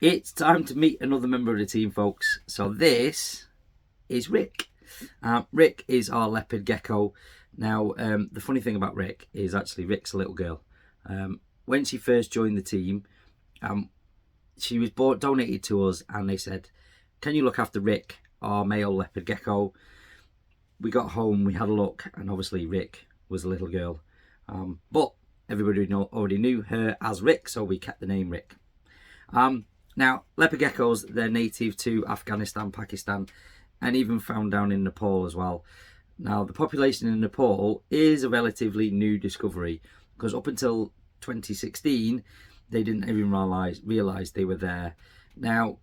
It's time to meet another member of the team, folks. So this is Rick. Rick is our leopard gecko. Now, the funny thing about Rick is actually Rick's a little girl. When she first joined the team, she was donated to us, and they said, "Can you look after Rick, our male leopard gecko?" We got home, we had a look, and obviously Rick was a little girl. But everybody already knew her as Rick, so we kept the name Rick. Now, leopard geckos, they're native to Afghanistan, Pakistan, and even found down in Nepal as well. Now, the population in Nepal is a relatively new discovery, because up until 2016, they didn't even realise they were there. Now,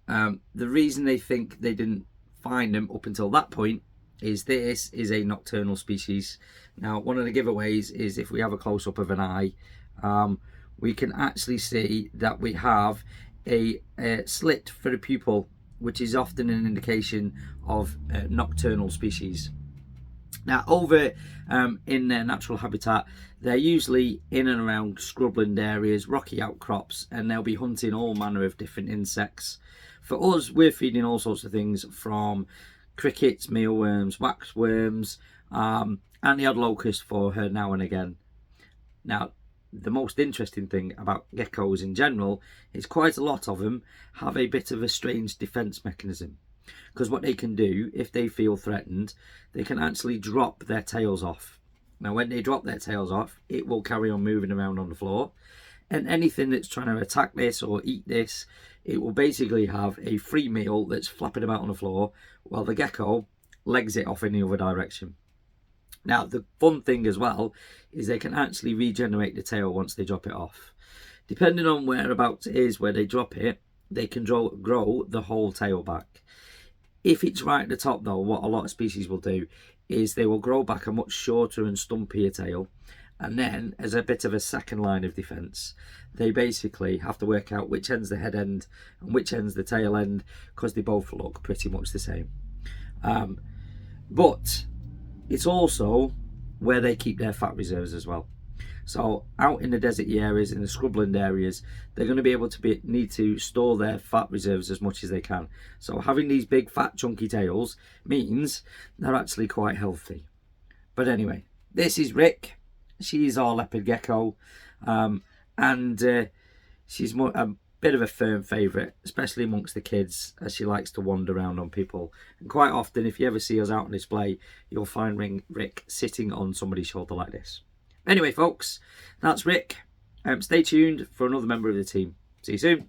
the reason they think they didn't find them up until that point is this is a nocturnal species. Now, one of the giveaways is if we have a close-up of an eye, we can actually see that we have a slit for the pupil, which is often an indication of nocturnal species. Now, over in their natural habitat, they're usually in and around scrubland areas, rocky outcrops, and they'll be hunting all manner of different insects. For us, we're feeding all sorts of things from crickets, mealworms, waxworms, and the odd locust for her now and again. Now, the most interesting thing about geckos in general is quite a lot of them have a bit of a strange defense mechanism, because what they can do, if they feel threatened, they can actually drop their tails off. Now, when they drop their tails off, it will carry on moving around on the floor, and anything that's trying to attack this or eat this, it will basically have a free meal that's flapping about on the floor while the gecko legs it off in the other direction. Now, the fun thing as well is they can actually regenerate the tail once they drop it off. Depending on whereabouts it is where they drop it, they can grow the whole tail back. If it's right at the top though, what a lot of species will do is they will grow back a much shorter and stumpier tail, and then as a bit of a second line of defence, they basically have to work out which end's the head end and which end's the tail end, because they both look pretty much the same. But it's also where they keep their fat reserves as well. So out in the deserty areas, in the scrubland areas, they're going to be able to need to store their fat reserves as much as they can. So having these big fat chunky tails means they're actually quite healthy. But anyway, this is Rick. She's our leopard gecko, and she's a bit of a firm favourite, especially amongst the kids, as she likes to wander around on people. And quite often, if you ever see us out on display, you'll find Rick sitting on somebody's shoulder like this. Anyway, folks, that's Rick. Stay tuned for another member of the team. See you soon.